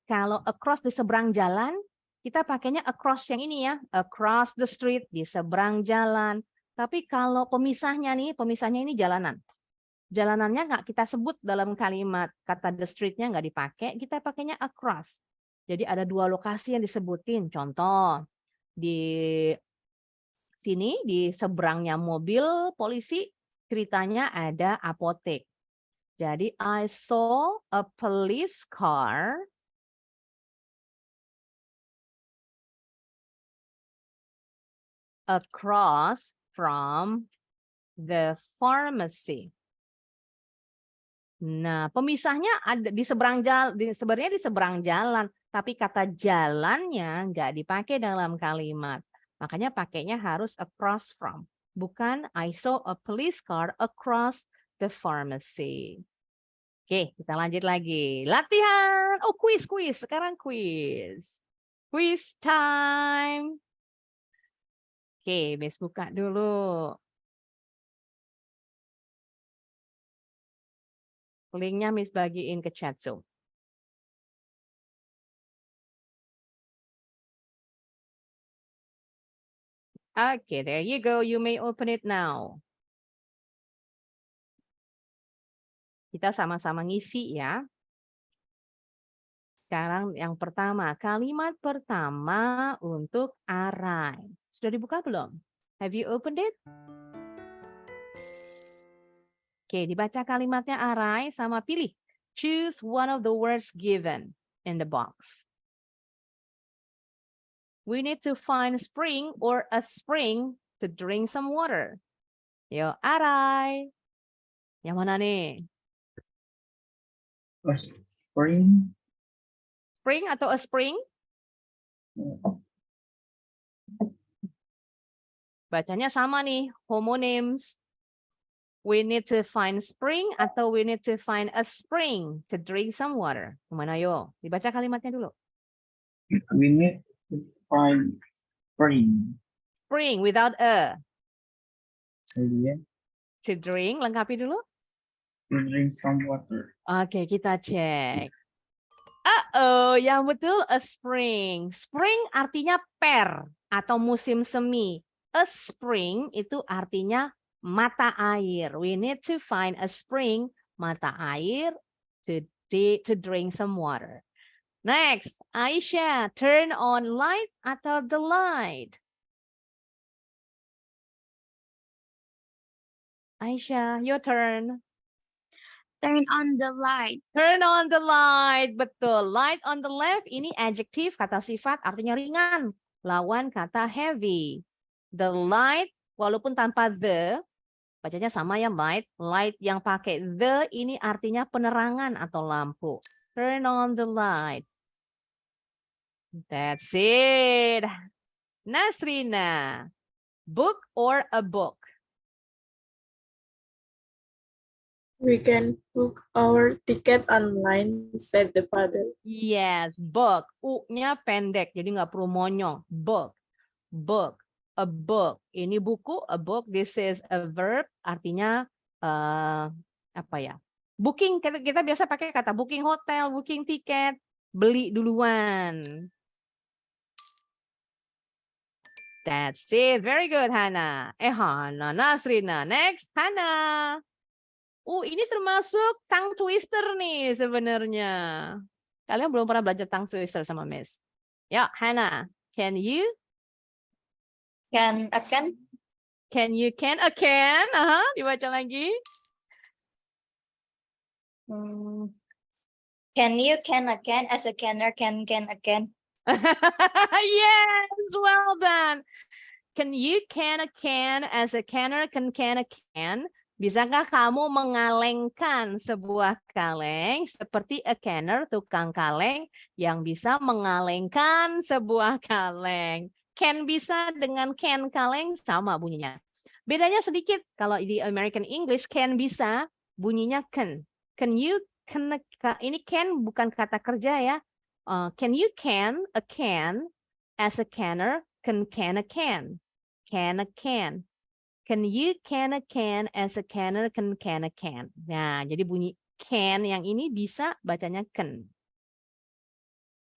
Kalau across di seberang jalan, kita pakainya across yang ini ya. Across the street, di seberang jalan. Tapi kalau pemisahnya ini jalanan. Jalanannya nggak kita sebut dalam kalimat, kata the street-nya nggak dipakai, kita pakainya across. Jadi ada 2 lokasi yang disebutin. Contoh, di sini di seberangnya mobil polisi, ceritanya ada apotek. Jadi I saw a police car across from the pharmacy. Nah, pemisahnya ada di seberang jalan, sebenarnya di seberang jalan, tapi kata jalannya nggak dipakai dalam kalimat. Makanya pakainya harus across from. Bukan I saw a police car across the pharmacy. Oke, kita lanjut lagi. Latihan. Oh, quiz. Sekarang quiz. Quiz time. Oke, Miss buka dulu. Linknya Miss bagiin ke chat Zoom. Okay, there you go. You may open it now. Kita sama-sama ngisi ya. Sekarang yang pertama, kalimat pertama untuk arai. Sudah dibuka belum? Have you opened it? Oke, dibaca kalimatnya arai sama pilih. Choose one of the words given in the box. We need to find spring or a spring to drink some water. Yo, arai. Yang mana nih? A spring. Spring atau a spring? Bacanya sama nih, homonyms. We need to find spring atau we need to find a spring to drink some water. Kemana yo? Dibaca kalimatnya dulu. We need to find spring. Spring without a. Yeah. To drink, lengkapi dulu. To drink some water. Oke, kita cek. Yang betul a spring. Spring artinya per atau musim semi. A spring itu artinya mata air. We need to find a spring, mata air, to drink some water. Next, Aisyah, turn on light atau the light? Aisyah, your turn. Turn on the light. Turn on the light, betul. Light on the left, ini adjektif, kata sifat, artinya ringan. Lawan kata heavy. The light, walaupun tanpa the, bacanya sama ya light. Light yang pakai the, ini artinya penerangan atau lampu. Turn on the light. That's it. Nasrina, book or a book? We can book our ticket online, said the father. Yes, book. U-nya pendek, jadi nggak perlu monyong. Book, book, a book. Ini buku, a book. This is a verb, artinya apa ya? Booking. Kita biasa pakai kata booking hotel, booking tiket, beli duluan. That's it. Very good, Hana. Hana, Nasrina. Next, Hana. Ini termasuk tongue twister nih sebenarnya. Kalian belum pernah belajar tongue twister sama Miss. Ya, Hana, can you? Can You can? Dibaca lagi. Can you can a can as a canner can a can? Yes, well done. Can you can a can as a canner can a can? Bisakah kamu mengalengkan sebuah kaleng seperti a canner, tukang kaleng yang bisa mengalengkan sebuah kaleng? Can bisa dengan can kaleng sama bunyinya. Bedanya sedikit, kalau di American English can bisa bunyinya can. Can you can, ini can bukan kata kerja ya. Can you can a can as a canner can a can. Can a can. Can you can a can as a canner can a can. Nah, jadi bunyi can yang ini bisa bacanya can.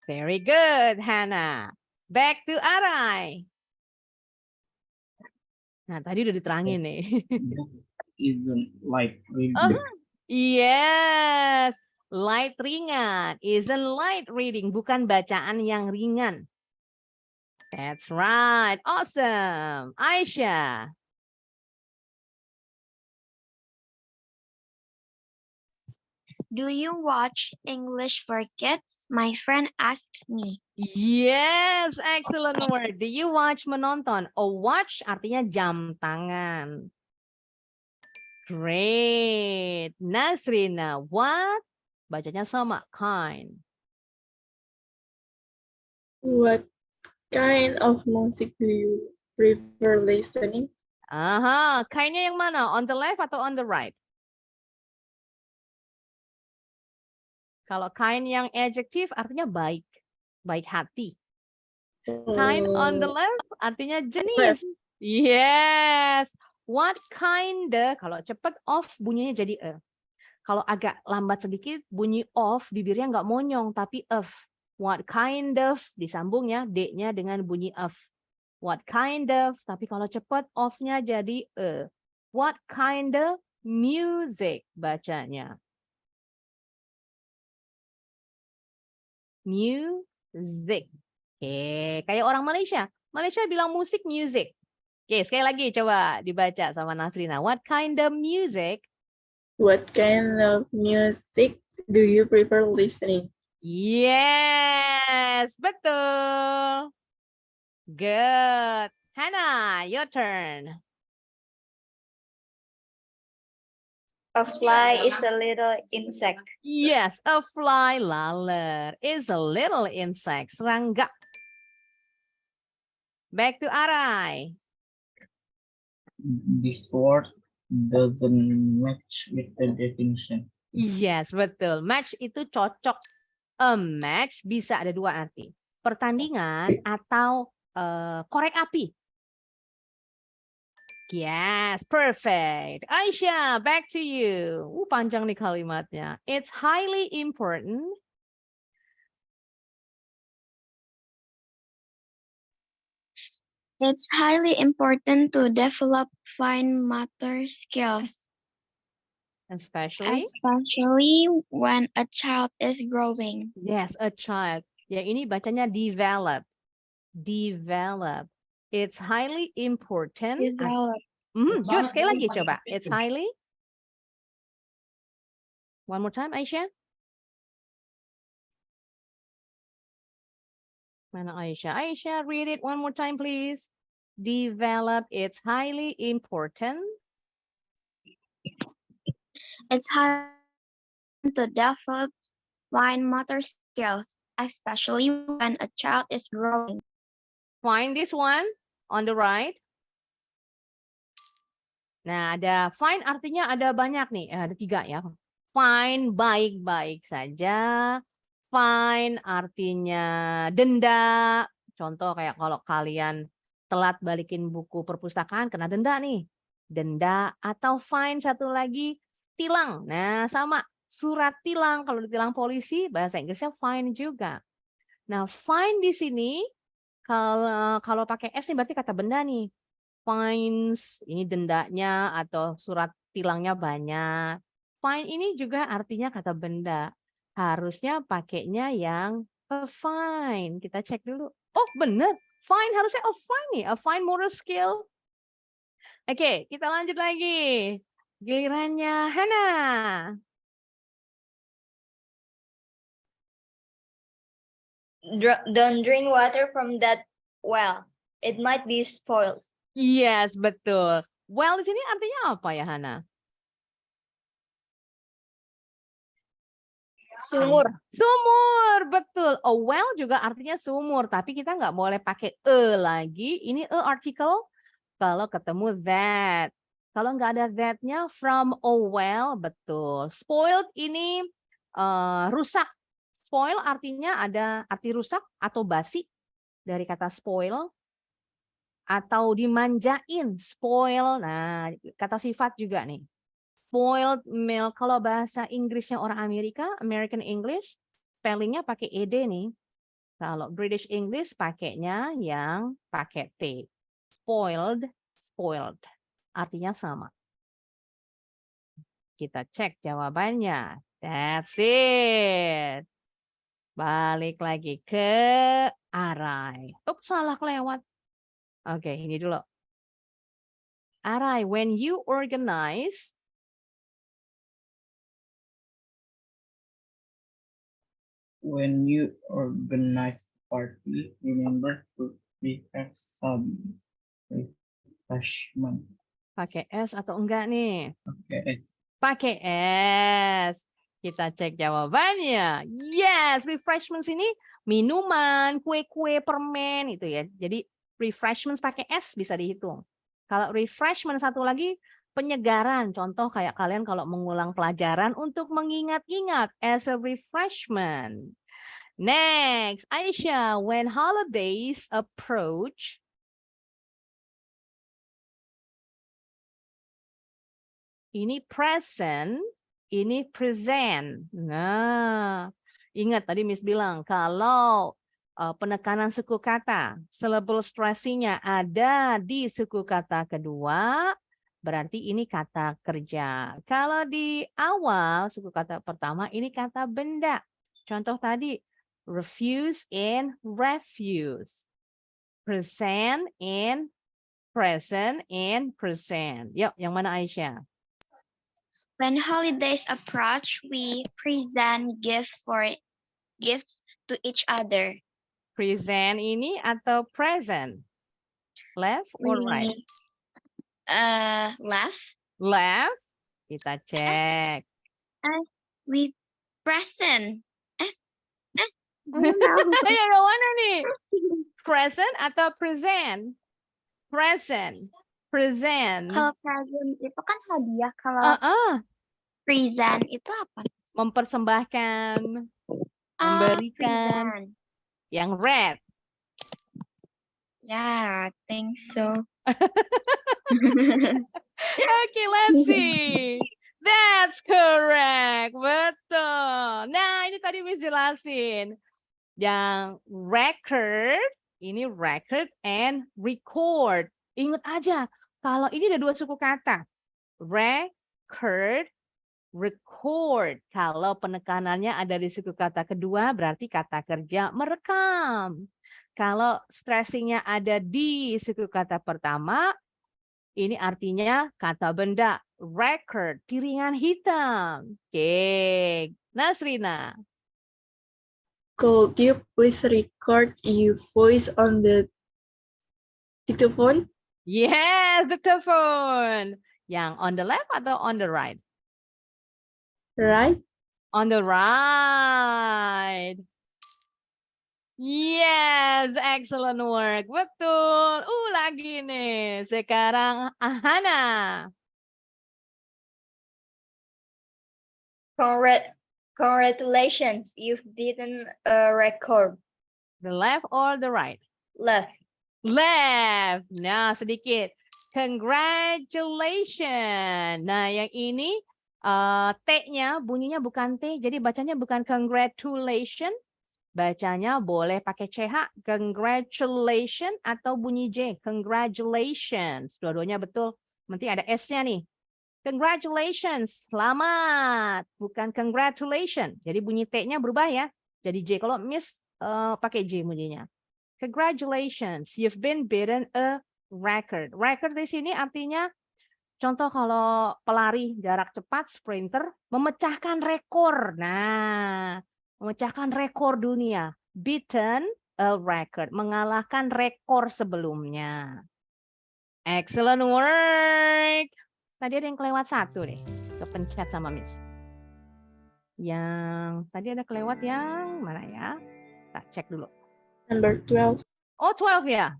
Very good, Hannah. Back to Arai. Nah, tadi udah diterangin nih. Book isn't light reading. Yes, light ringan. Isn't light reading, bukan bacaan yang ringan. That's right. Awesome. Aisyah. Do you watch English for Kids? My friend asked me. Yes, excellent word. Do you watch menonton? Oh, watch artinya jam tangan. Great. Nasrina, what? Bacanya sama, kind. What kind of music do you prefer listening? Aha, kindnya yang mana? On the left atau on the right? Kalau kind yang adjective artinya baik, baik hati. Kind on the left artinya jenis. Yes. What kind? Kalau cepet off bunyinya jadi e. Kalau agak lambat sedikit bunyi off bibirnya nggak monyong tapi of. What kind of disambung ya d-nya dengan bunyi of. What kind of tapi kalau cepet off-nya jadi e. What kind of music bacanya? Music. Oke, kayak orang Malaysia. Malaysia bilang musik music. Oke, sekali lagi coba dibaca sama Nasrina. What kind of music? What kind of music do you prefer listening? Yes, betul. Good. Hannah, your turn. A fly is a little insect. Yes, a fly laler is a little insect. Serangga. Back to Arai. This word doesn't match with the definition. Yes, betul. Match itu cocok. A match bisa ada dua arti. Pertandingan atau korek api. Yes, perfect. Aisyah, back to you. Panjang nih kalimatnya. It's highly important. It's highly important to develop fine motor skills, Especially, when a child is growing. yes, a child. Ya, ini bacanya develop. Develop. It's highly important. Develop. Good, sekali lagi coba. It's highly. One more time, Aisyah. Mana Aisyah? Aisyah, read it one more time, please. Develop. It's highly important. It's highly important to develop fine motor skills, especially when a child is growing. Find this one on the right. Nah, ada find artinya ada banyak nih. Ada 3 ya. Find baik-baik saja. Fine artinya denda. Contoh kayak kalau kalian telat balikin buku perpustakaan kena denda nih. Denda atau fine satu lagi tilang. Nah, sama surat tilang kalau ditilang polisi bahasa Inggrisnya fine juga. Nah, fine di sini kalau pakai S nih berarti kata benda nih. Fines ini dendanya atau surat tilangnya banyak. Fine ini juga artinya kata benda. Harusnya pakainya yang a fine. Kita cek dulu. Oh, bener. Fine harusnya a fine nih. A fine motor skill. Oke, kita lanjut lagi. Gilirannya Hannah. Don't drink water from that well. It might be spoiled. Yes, betul. Well di sini artinya apa ya, Hannah? Sumur. Sumur, betul. A well juga artinya sumur, tapi kita nggak boleh pakai lagi. Ini article kalau ketemu that. Kalau nggak ada that-nya from a well, betul. Spoiled ini rusak. Spoil artinya ada arti rusak atau basi dari kata spoil. atau dimanjain, spoil. Nah, kata sifat juga nih. Spoiled milk. Kalau bahasa Inggrisnya orang Amerika, American English, spellingnya pakai ed nih. Kalau British English pakainya yang pakai T. Spoiled, spoiled. Artinya sama. Kita cek jawabannya. That's it. Balik lagi ke Arai. Salah kelewat. Oke, ini dulu. Arai, when you organize When you organize party, remember to prepare some refreshment. pakai S atau enggak nih? Okay. Pakai S. Kita cek jawabannya. Yes, refreshments ini minuman, kue-kue, permen itu ya. Jadi refreshments pakai S bisa dihitung. Kalau refreshment satu lagi penyegaran. Contoh kayak kalian kalau mengulang pelajaran untuk mengingat-ingat as a refreshment. Next, Aisyah, when holidays approach, ini present, ini present. Nah, ingat tadi Miss bilang kalau penekanan suku kata, syllable stressing-nya ada di suku kata kedua, berarti ini kata kerja. Kalau di awal suku kata pertama ini kata benda. Contoh tadi refuse and refuse. Present and present and present. Yuk, yang mana Aisyah? When holidays approach, we present gifts to each other. Present ini atau present? Left or right? Left. Left. Kita cek. We present. Oh no. Yang mana nih? Present atau present? Present. Present. Kalau present itu kan hadiah. Kalau present itu apa? Mempersembahkan. Memberikan. Present. Yang red. Yeah, I think so. Okay, let's see. That's correct. Betul. Nah, ini tadi Miss jelasin. Yang record, ini record and record. Ingat aja, kalau ini ada dua suku kata. Record, record. Kalau penekanannya ada di suku kata kedua, berarti kata kerja merekam. Kalau stressingnya ada di suku kata pertama, ini artinya kata benda. Record, piringan hitam. Oke, Nasrina. Could you please record your voice on the dictaphone? Yes, dictaphone. Yang on the left atau on the right? Right? On the right. Yes, excellent work. Betul. Lagi nih. Sekarang Ahana. Congratulations, you've beaten a record. The left or the right? Left. Left. Nah, sedikit. Congratulations. Nah, yang ini T-nya bunyinya bukan T, jadi bacanya bukan congratulation. Bacanya boleh pakai CH, congratulations atau bunyi J, congratulations. Dua-duanya betul. Penting ada S-nya nih. Congratulations, selamat. Bukan congratulation. Jadi bunyi T-nya berubah ya. Jadi J. Kalau Miss pakai J bunyinya. Congratulations, you've been beaten a record. Record di sini artinya, contoh kalau pelari jarak cepat, sprinter, memecahkan rekor. Nah, memecahkan rekor dunia. Beaten a record. Mengalahkan rekor sebelumnya. Excellent work. Tadi ada yang kelewat satu nih. Kepencet sama Miss. Yang tadi ada kelewat yang mana ya? Kita cek dulu. Number 12. Oh, 12 ya?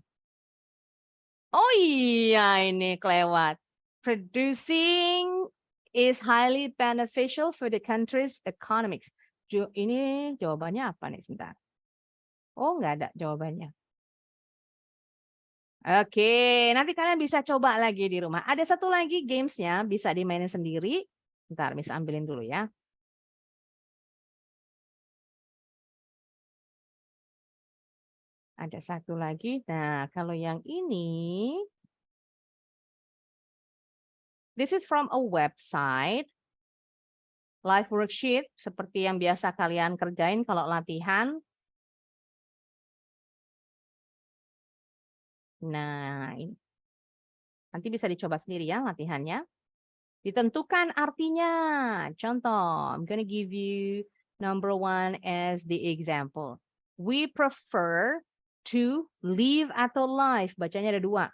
Oh iya, ini kelewat. Producing is highly beneficial for the country's economics. Ini jawabannya apa nih? Sebentar. Oh, nggak ada jawabannya. Oke, nanti kalian bisa coba lagi di rumah. Ada satu lagi gamesnya, bisa dimainin sendiri. Bentar, Miss ambilin dulu ya. Ada satu lagi. Nah, kalau yang ini, this is from a website. Live worksheet, seperti yang biasa kalian kerjain kalau latihan. Nah, ini. Nanti bisa dicoba sendiri ya latihannya. Ditentukan artinya. Contoh, I'm gonna give you number 1 as the example. We prefer to live atau live. Bacanya ada 2.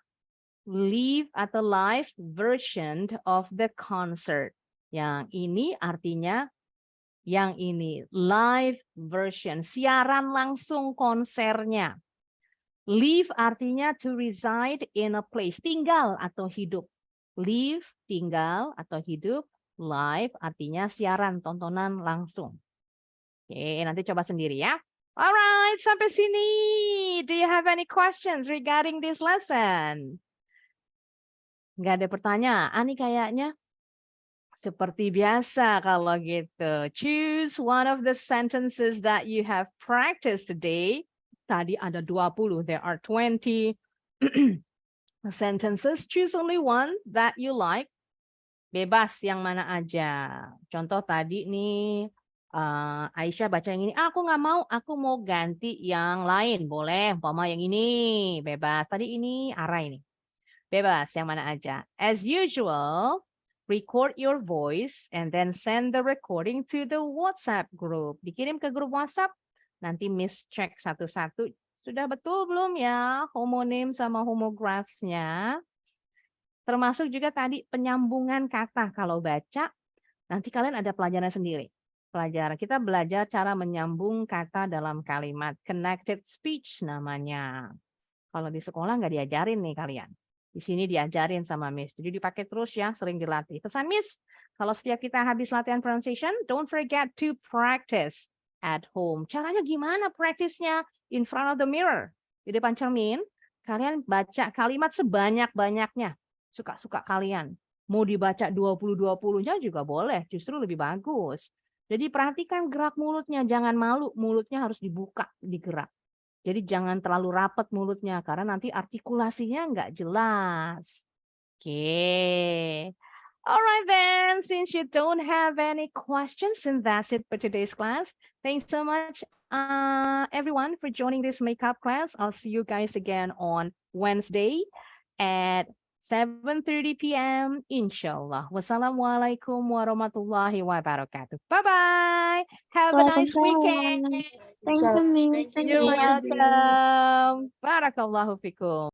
Live atau live version of the concert. Yang ini artinya yang ini live version, siaran langsung konsernya. Live artinya to reside in a place, tinggal atau hidup. Live, tinggal atau hidup. Live artinya siaran, tontonan langsung. Oke, nanti coba sendiri ya. Alright, sampai sini. Do you have any questions regarding this lesson? Nggak ada pertanyaan nih kayaknya. Seperti biasa kalau gitu. Choose one of the sentences that you have practiced today. Tadi ada 20, there are 20 sentences. Choose only one that you like. Bebas yang mana aja. Contoh tadi nih, Aisyah baca yang ini, aku nggak mau, aku mau ganti yang lain. Boleh, umpama yang ini, bebas. Tadi ini, Ara ini. Bebas, yang mana aja. As usual, record your voice and then send the recording to the WhatsApp group. Dikirim ke grup WhatsApp, nanti Miss cek satu-satu. Sudah betul belum ya homonim sama homographs-nya? Termasuk juga tadi penyambungan kata. Kalau baca, nanti kalian ada pelajaran sendiri. Pelajaran kita belajar cara menyambung kata dalam kalimat. Connected speech namanya. Kalau di sekolah nggak diajarin nih kalian. Di sini diajarin sama Miss. Jadi dipakai terus ya, sering dilatih. Pesan Miss, kalau setiap kita habis latihan pronunciation, don't forget to practice at home. Caranya gimana practice-nya? In front of the mirror. Di depan cermin, kalian baca kalimat sebanyak-banyaknya. Suka-suka kalian. Mau dibaca 20-20-nya juga boleh, justru lebih bagus. Jadi perhatikan gerak mulutnya, jangan malu, mulutnya harus dibuka, digerak. Jadi jangan terlalu rapat mulutnya, karena nanti artikulasinya nggak jelas. Oke. Alright then, since you don't have any questions, and that's it for today's class. Thanks so much, everyone, for joining this makeup class. I'll see you guys again on Wednesday at 7:30 p.m. Inshallah. Wassalamualaikum warahmatullahi wabarakatuh. Bye-bye. Have a nice weekend. Thank you, Miss. Thank Thank you. You're you. welcome. Barakallahu fikum.